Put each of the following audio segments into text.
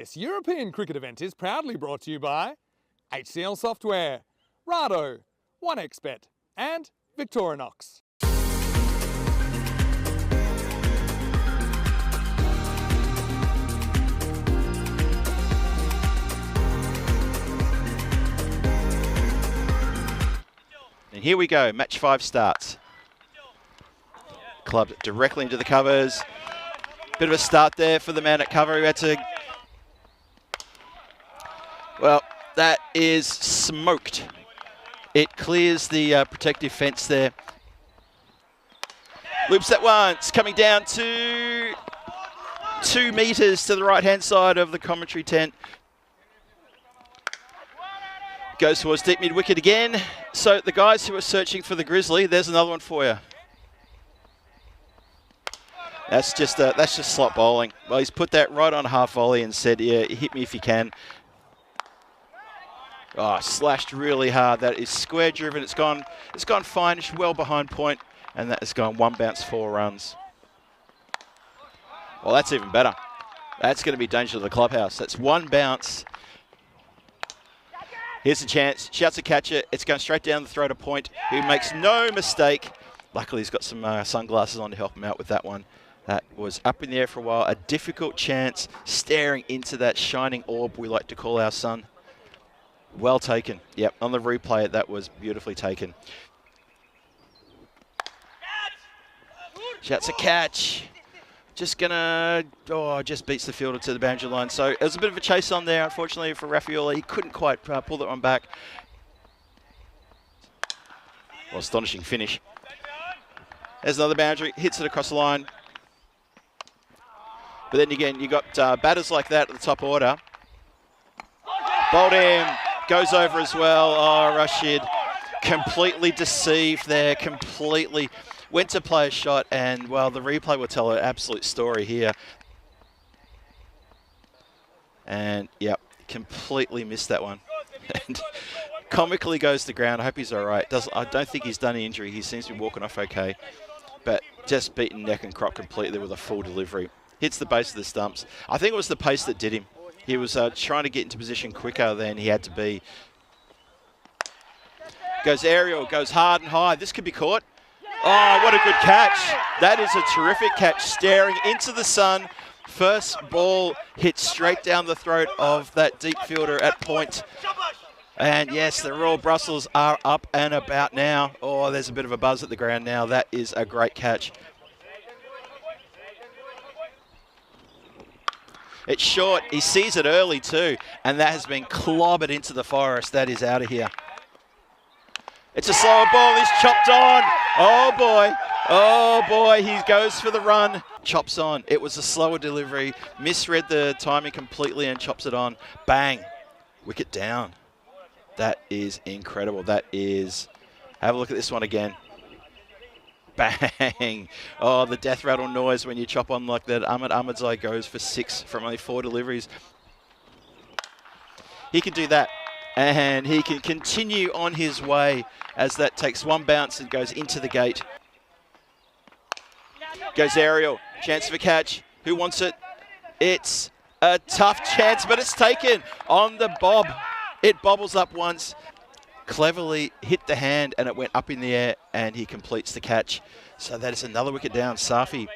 This European cricket event is proudly brought to you by HCL Software, Rado, 1xBet and Victorinox. And here we go, match 5 starts. Clubbed directly into the covers. Bit of a start there for the man at cover who had to... Well, that is smoked. It clears the protective fence there. Loops that once, coming down to 2 meters to the right-hand side of the commentary tent. Goes towards deep mid-wicket again. So the guys who are searching for the Grizzly, there's another one for you. That's just slot bowling. Well, he's put that right on half volley and said, yeah, hit me if you can. Oh, slashed really hard. That is square driven. It's gone fine, it's well behind point, and that has gone 1 bounce, 4 runs. Well, that's even better. That's going to be danger to the clubhouse. That's 1 bounce. Here's a chance. Shouts to catch it. It's going straight down the throat of point. He makes no mistake. Luckily, he's got some sunglasses on to help him out with that one. That was up in the air for a while. A difficult chance, staring into that shining orb we like to call our sun. Well taken. Yep, on the replay, that was beautifully taken. Shouts a catch. Just gonna, just beats the fielder to the boundary line. So it was a bit of a chase on there, unfortunately for Rafaela. He couldn't quite pull that one back. Well, astonishing finish. There's another boundary, hits it across the line. But then again, you got batters like that at the top order. Bowled him, goes over as well. Oh, Rashid completely deceived there, completely. Went to play a shot, and, well, the replay will tell an absolute story here. And, yep, completely missed that one. And comically goes to ground. I hope he's all right. I don't think he's done any injury. He seems to be walking off okay. But just beaten neck and crop completely with a full delivery. Hits the base of the stumps. I think it was the pace that did him. He was trying to get into position quicker than he had to be. Goes aerial, goes hard and high. This could be caught. Oh, what a good catch. That is a terrific catch, staring into the sun. First ball hit straight down the throat of that deep fielder at point. And yes, the Royal Brussels are up and about now. Oh, there's a bit of a buzz at the ground now. That is a great catch. It's short. He sees it early too. And that has been clobbered into the forest. That is out of here. It's a slower ball, he's chopped on. Oh boy, he goes for the run. Chops on, it was a slower delivery. Misread the timing completely and chops it on. Bang, wicket down. That is incredible, that is, have a look at this one again. Bang, oh, the death rattle noise when you chop on like that. Ahmadzai goes for 6 from only 4 deliveries. He can do that. And he can continue on his way as that takes 1 bounce and goes into the gate. Goes aerial, chance for catch. Who wants it? It's a tough chance, but it's taken on the bob. It bobbles up once, cleverly hit the hand, and it went up in the air, and he completes the catch. So that is another wicket down, Safi.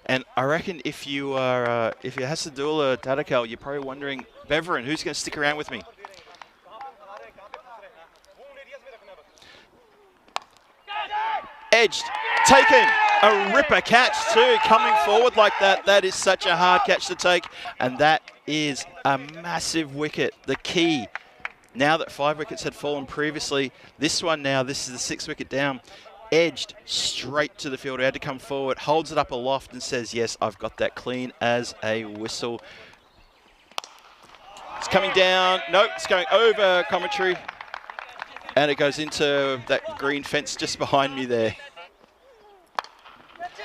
And I reckon if you are, if you're Hassadullah Tadakal, you're probably wondering, Beverin, who's going to stick around with me? Edged, taken, a ripper catch too, coming forward like that. That is such a hard catch to take, and that is a massive wicket. The key, now that 5 wickets had fallen previously, this one now, this is the 6th wicket down, edged straight to the fielder, had to come forward, holds it up aloft and says, yes, I've got that clean as a whistle. It's coming down, nope, it's going over commentary. And it goes into that green fence just behind me there.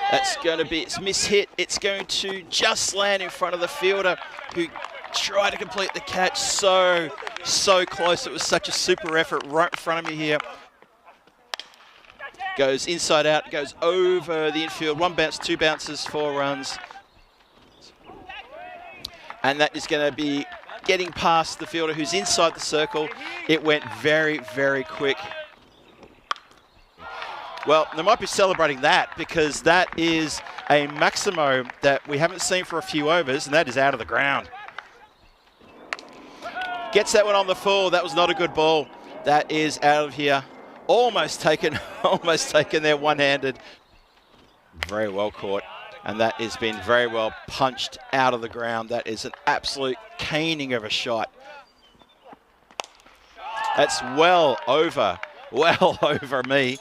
That's going to be, it's mishit. It's going to just land in front of the fielder who tried to complete the catch. So close. It was such a super effort right in front of me here. Goes inside out, goes over the infield. 1 bounce, 2 bounces, 4 runs. And that is going to be getting past the fielder who's inside the circle. It went very, very quick. Well, they might be celebrating that because that is a Maximo that we haven't seen for a few overs, and that is out of the ground. Gets that one on the full. That was not a good ball. That is out of here. Almost taken there one-handed. Very well caught. And that has been very well punched out of the ground. That is an absolute caning of a shot. That's well over me.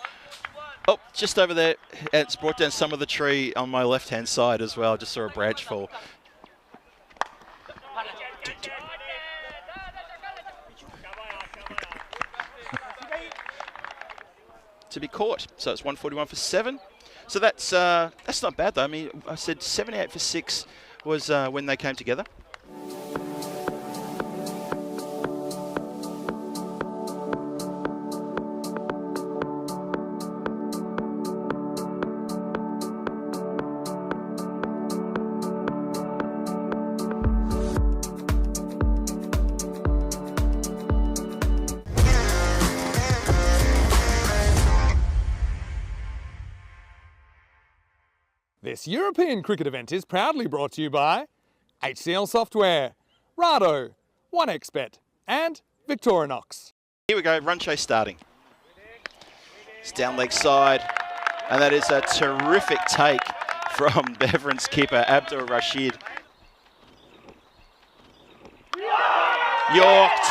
Oh, just over there. It's brought down some of the tree on my left-hand side as well. Just saw a branch fall. To be caught. So it's 141 for 7. So that's not bad though. I mean, I said 78 for 6 was when they came together. This European cricket event is proudly brought to you by HCL Software, Rado, 1xBet and Victorinox. Here we go, run chase starting. It's down leg side, and that is a terrific take from Beveran's keeper, Abdul Rashid. Yorked,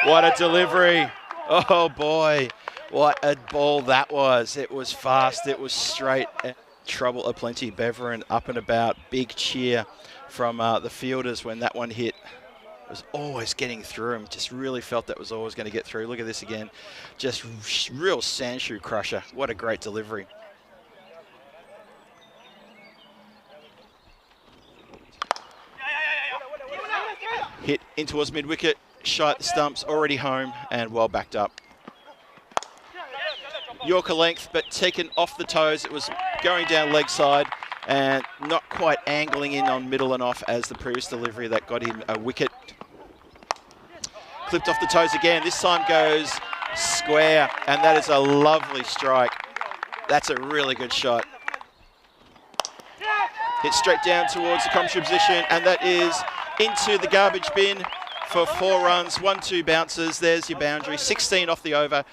what a delivery. Oh boy, what a ball that was. It was fast, it was straight. Trouble aplenty. Beveran up and about. Big cheer from the fielders when that one hit. It was always getting through him. Just really felt that was always going to get through. Look at this again. Just real sandshoe crusher. What a great delivery. Hit in towards mid-wicket. Shy at the stumps. Already home and well backed up. Yorker length, but taken off the toes. It was going down leg side and not quite angling in on middle and off as the previous delivery that got him a wicket. Clipped off the toes again. This time goes square, and that is a lovely strike. That's a really good shot. Hit straight down towards the commentary position, and that is into the garbage bin for 4 runs, 1-2 bounces. There's your boundary, 16 off the over.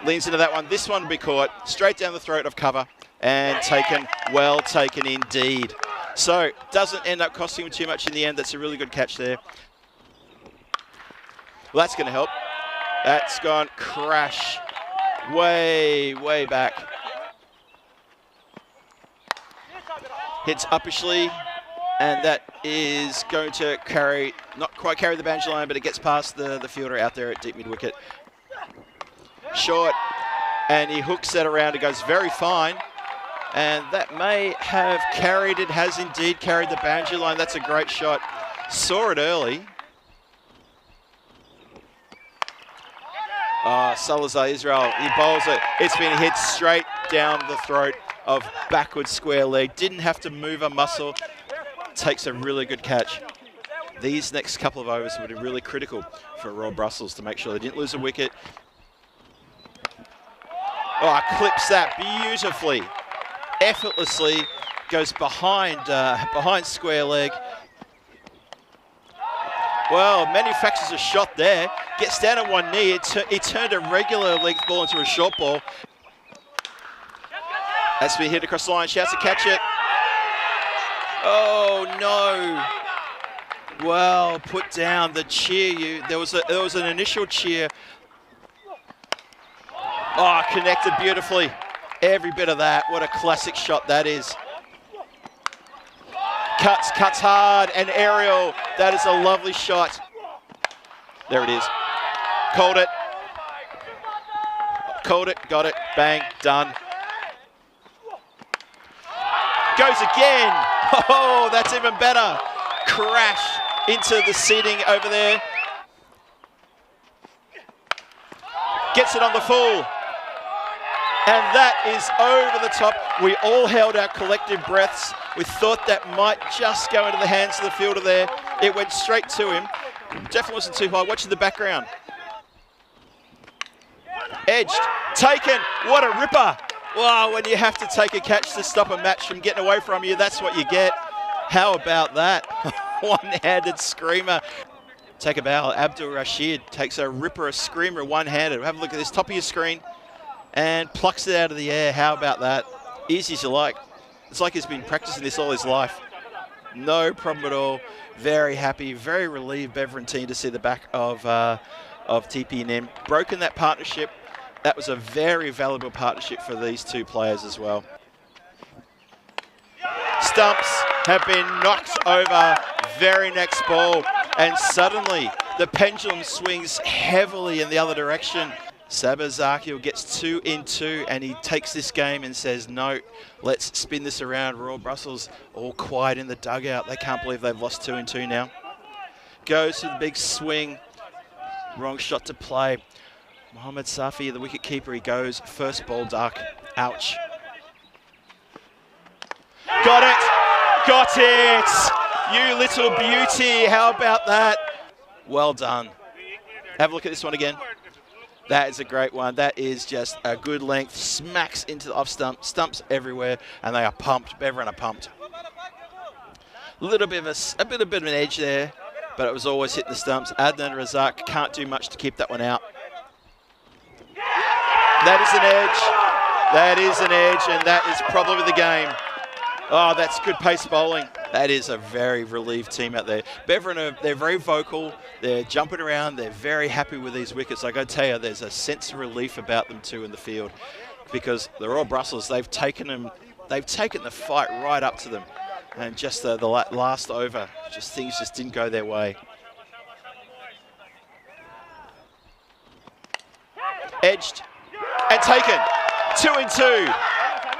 Leans into that one. This one will be caught straight down the throat of cover and taken, well taken indeed. So doesn't end up costing him too much in the end. That's a really good catch there. Well, that's going to help. That's gone crash way, way back. Hits uppishly, and that is going to carry, not quite carry the boundary line, but it gets past the fielder out there at deep mid-wicket. Short, and he hooks that around. It goes very fine, and that may have carried. It has indeed carried the boundary line. That's a great shot. Saw it early. Salazar Israel, he bowls it. It's been hit straight down the throat of backward square leg. Didn't have to move a muscle. Takes a really good catch. These next couple of overs would be really critical for Royal Brussels to make sure they didn't lose a wicket. Oh, clips that beautifully, effortlessly, goes behind square leg. Well, manufactures a shot there, gets down on one knee. He turned a regular length ball into a short ball. That's been hit across the line, shouts to catch it. Oh no. Well put down, the cheer. There was an initial cheer. Oh, connected beautifully. Every bit of that. What a classic shot that is. Cuts hard, and aerial. That is a lovely shot. There it is. Called it. Called it, got it, bang, done. Goes again. Oh, that's even better. Crash into the seating over there. Gets it on the full. And that is over the top. We all held our collective breaths. We thought that might just go into the hands of the fielder there. It went straight to him. Definitely wasn't too high. Watching the background. Edged, taken, what a ripper. Wow, when you have to take a catch to stop a match from getting away from you, that's what you get. How about that? One-handed screamer. Take a bow. Abdul Rashid takes a ripper, a screamer, one-handed. Have a look at this, top of your screen, and plucks it out of the air. How about that? Easy as you like. It's like he's been practicing this all his life. No problem at all. Very happy, very relieved, Beveran team, to see the back of TP&M. Broken that partnership. That was a very valuable partnership for these two players as well. Stumps have been knocked over. Very next ball. And suddenly the pendulum swings heavily in the other direction. Sabazakil gets 2 in 2, and he takes this game and says, no, let's spin this around. Royal Brussels all quiet in the dugout. They can't believe they've lost 2 in 2 now. Goes to the big swing. Wrong shot to play. Mohamed Safi, the wicket keeper, he goes first ball duck. Ouch. Got it! Got it! You little beauty, how about that? Well done. Have a look at this one again. That is a great one. That is just a good length. Smacks into the off stump. Stumps everywhere, and they are pumped. Beveran are pumped. A little bit of a bit of an edge there, but it was always hitting the stumps. Adnan Razak can't do much to keep that one out. That is an edge. That is an edge, and that is probably the game. Oh, that's good pace bowling. That is a very relieved team out there. Beveran, they're very vocal. They're jumping around. They're very happy with these wickets. Like I tell you, there's a sense of relief about them too in the field, because the Royal Brussels, they've taken the fight right up to them, and just the last over, things just didn't go their way. Edged and taken. 2 in 2.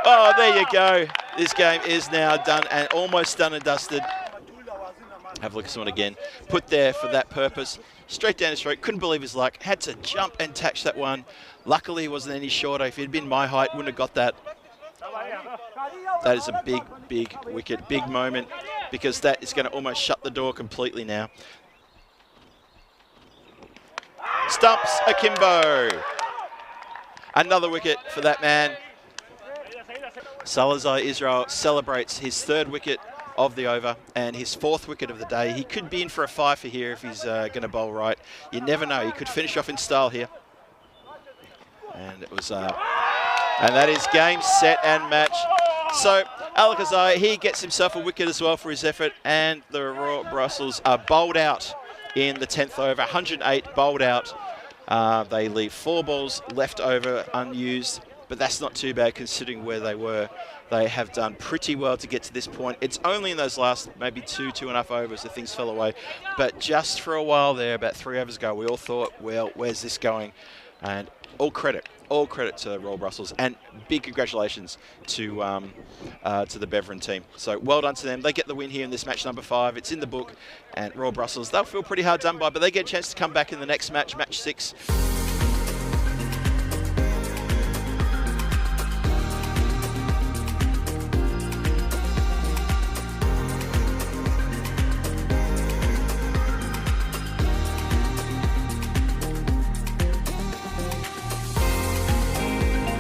Oh, there you go. This game is now done and almost done and dusted. Have a look at this one again. Put there for that purpose. Straight down his throat. Couldn't believe his luck. Had to jump and catch that one. Luckily, it wasn't any shorter. If it had been my height, wouldn't have got that. That is a big, big wicket. Big moment, because that is going to almost shut the door completely now. Stumps akimbo. Another wicket for that man. Salazar Israel celebrates his 3rd wicket of the over and his 4th wicket of the day. He could be in for a 5 here if he's going to bowl right. You never know. He could finish off in style here. And it was, and that is game, set, and match. So Al-Khazai, he gets himself a wicket as well for his effort, and the Royal Brussels are bowled out in the 10th over. 108 bowled out. They leave 4 balls left over unused. But that's not too bad considering where they were. They have done pretty well to get to this point. It's only in those last maybe 2.5 overs that things fell away. But just for a while there, about 3 overs ago, we all thought, well, where's this going? And all credit to Royal Brussels, and big congratulations to the Beveran team. So well done to them. They get the win here in this match number 5. It's in the book, and Royal Brussels, they'll feel pretty hard done by, but they get a chance to come back in the next match, match 6.